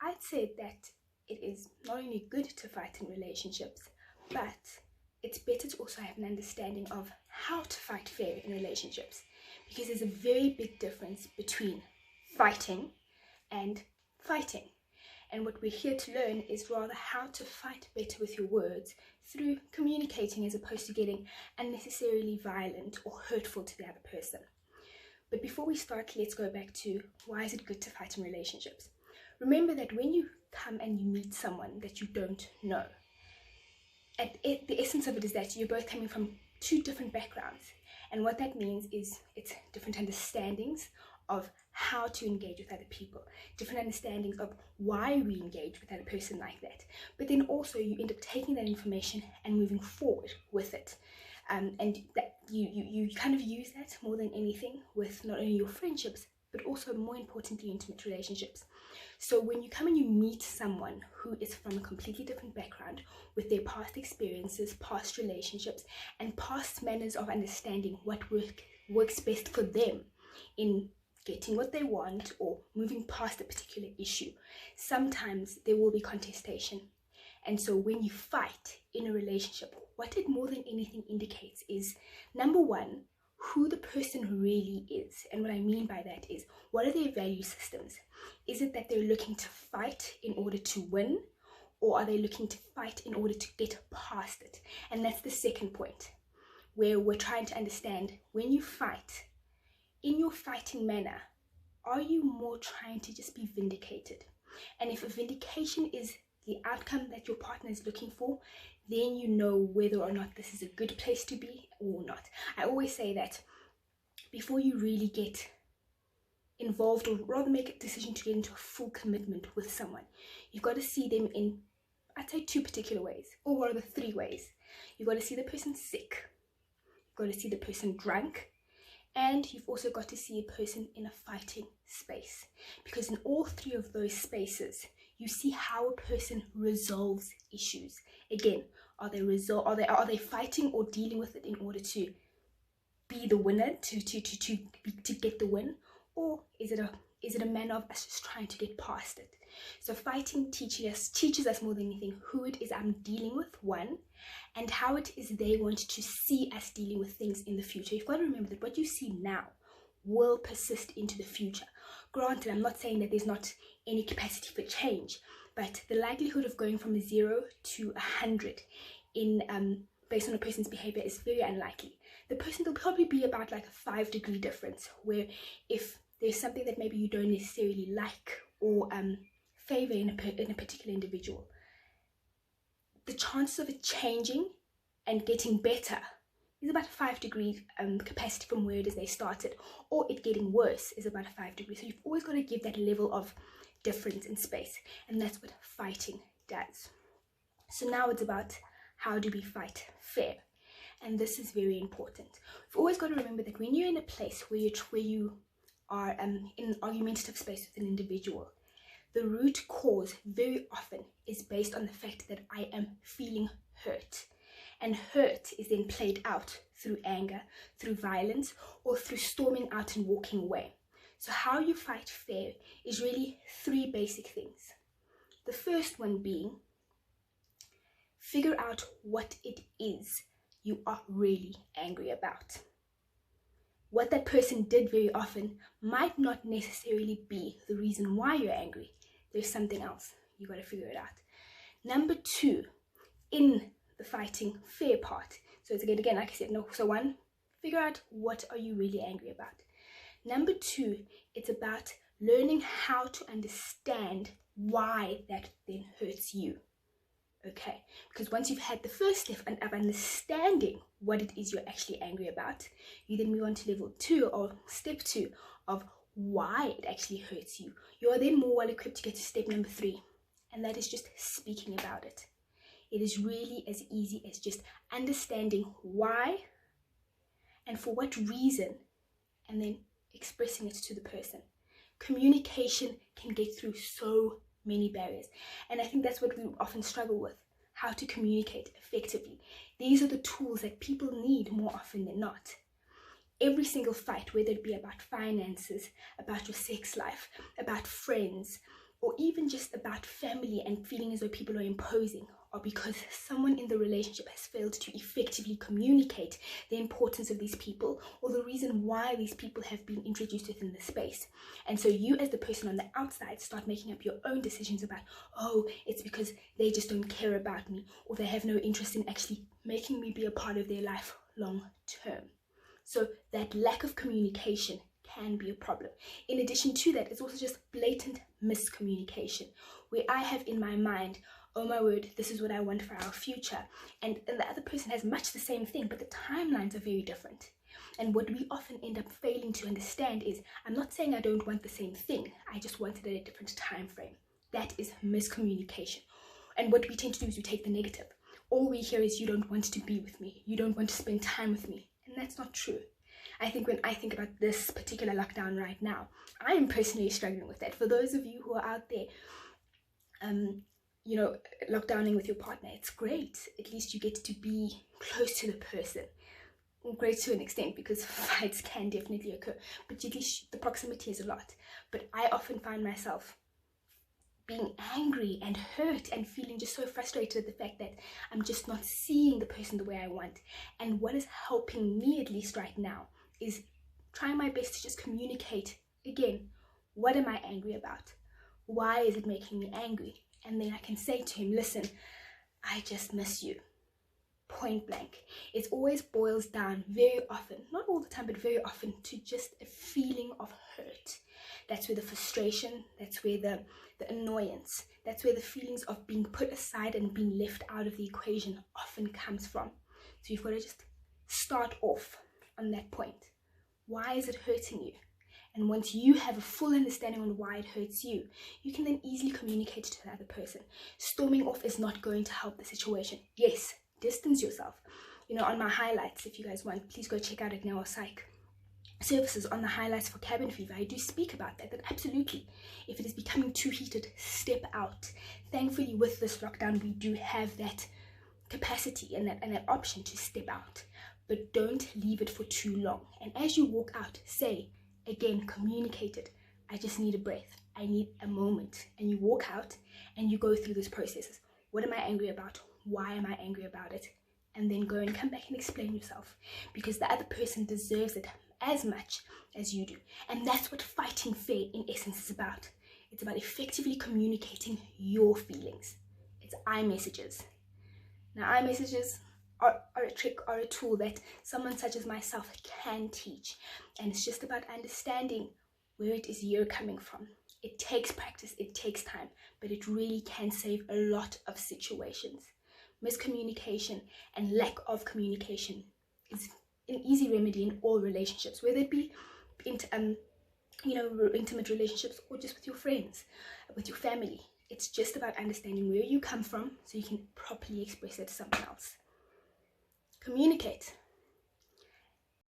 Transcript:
I'd say that it is not only good to fight in relationships, but it's better to also have an understanding of how to fight fair in relationships, because there's a very big difference between fighting and fighting. And what we're here to learn is rather how to fight better with your words through communicating, as opposed to getting unnecessarily violent or hurtful to the other person. But before we start, let's go back to why is it good to fight in relationships? Remember that when you come and you meet someone that you don't know, the essence of it is that you're both coming from two different backgrounds. And what that means is it's different understandings of how to engage with other people, different understandings of why we engage with another person like that. But then also you end up taking that information and moving forward with it. And that you kind of use that more than anything with not only your friendships, but also more importantly, intimate relationships. So when you come and you meet someone who is from a completely different background, with their past experiences, past relationships, and past manners of understanding what works best for them in getting what they want or moving past a particular issue, sometimes there will be contestation. And so when you fight in a relationship, what it more than anything indicates is, number one, who the person really is. And what I mean by that is, what are their value systems? Is it that they're looking to fight in order to win, or are they looking to fight in order to get past it? And that's the second point, where we're trying to understand, when you fight, in your fighting manner, are you more trying to just be vindicated? And if a vindication is the outcome that your partner is looking for, then you know whether or not this is a good place to be or not. I always say that before you really get involved, or rather make a decision to get into a full commitment with someone, you've got to see them in, I'd say, two particular ways, or rather three ways. You've got to see the person sick, you've got to see the person drunk, and you've also got to see a person in a fighting space. Because in all three of those spaces, you see how a person resolves issues. Again, are they fighting or dealing with it in order to be the winner, to get the win, or is it a manner of us just trying to get past it? So fighting teaches us more than anything who it is I'm dealing with, one, and how it is they want to see us dealing with things in the future. You've got to remember that what you see now will persist into the future. Granted, I'm not saying that there's not any capacity for change, but the likelihood of going from 0 to 100 in based on a person's behavior is very unlikely. There'll probably be about like a 5-degree difference, where if there's something that maybe you don't necessarily like or favor in a particular individual, the chances of it changing and getting better is about a 5-degree capacity from where it is they started, or it getting worse is about a 5 degree. So you've always got to give that level of difference in space, and that's what fighting does. So now it's about, how do we fight fair? And this is very important. We've always got to remember that when you're in a place where you are in an argumentative space with an individual, the root cause very often is based on the fact that I am feeling hurt. And hurt is then played out through anger, through violence, or through storming out and walking away. So how you fight fair is really 3 basic things. The first one being, figure out what it is you are really angry about. What that person did very often might not necessarily be the reason why you're angry. There's something else. You got to figure it out. Number 2, in the fighting fair part. So it's again, like I said, no. So 1, figure out what are you really angry about. Number 2, it's about learning how to understand why that then hurts you. Okay, because once you've had the first step of understanding what it is you're actually angry about, you then move on to level 2, or step 2, of why it actually hurts you. You are then more well equipped to get to step number 3, and that is just speaking about it. It is really as easy as just understanding why and for what reason, and then expressing it to the person. Communication can get through so many barriers, and I think that's what we often struggle with, how to communicate effectively. These are the tools that people need more often than not. Every single fight, whether it be about finances, about your sex life, about friends, or even just about family and feeling as though people are imposing, or because someone in the relationship has failed to effectively communicate the importance of these people or the reason why these people have been introduced within the space. And so you, as the person on the outside, start making up your own decisions about, oh, it's because they just don't care about me, or they have no interest in actually making me be a part of their life long term. So that lack of communication can be a problem. In addition to that, it's also just blatant miscommunication, where I have in my mind, oh my word, this is what I want for our future, and the other person has much the same thing, but the timelines are very different. And what we often end up failing to understand is, I'm not saying I don't want the same thing, I just want it at a different time frame. That is miscommunication. And what we tend to do is we take the negative. All we hear is, you don't want to be with me, you don't want to spend time with me, and that's not true. I think when I think about this particular lockdown right now, I am personally struggling with that. For those of you who are out there, lockdowning with your partner, it's great. At least you get to be close to the person. Great to an extent, because fights can definitely occur, but at least the proximity is a lot. But I often find myself being angry and hurt and feeling just so frustrated at the fact that I'm just not seeing the person the way I want. And what is helping me, at least right now, is trying my best to just communicate again. What am I angry about? Why is it making me angry? And then I can say to him, listen, I just miss you. Point blank. It always boils down very often, not all the time, but very often, to just a feeling of hurt. That's where the frustration, that's where the annoyance, that's where the feelings of being put aside and being left out of the equation often comes from. So you've got to just start off on that point. Why is it hurting you? And once you have a full understanding on why it hurts you, you can then easily communicate it to the other person. Storming off is not going to help the situation. Yes, distance yourself. On my highlights, if you guys want, please go check out at Neo-Psych Services on the highlights for cabin fever. I do speak about that absolutely, if it is becoming too heated, step out. Thankfully, with this lockdown, we do have that capacity and that option to step out. But don't leave it for too long. And as you walk out, say, again, communicate it. I just need a breath. I need a moment. And you walk out and you go through those processes. What am I angry about? Why am I angry about it? And then go and come back and explain yourself, because the other person deserves it as much as you do. And that's what fighting fair in essence is about. It's about effectively communicating your feelings. It's iMessages. Now, iMessages are a trick or a tool that someone such as myself can teach, and it's just about understanding where it is you're coming from. It takes practice, it takes time, but it really can save a lot of situations. Miscommunication and lack of communication is an easy remedy in all relationships, whether it be intimate relationships or just with your friends, with your family. It's just about understanding where you come from so you can properly express it to someone else. Communicate.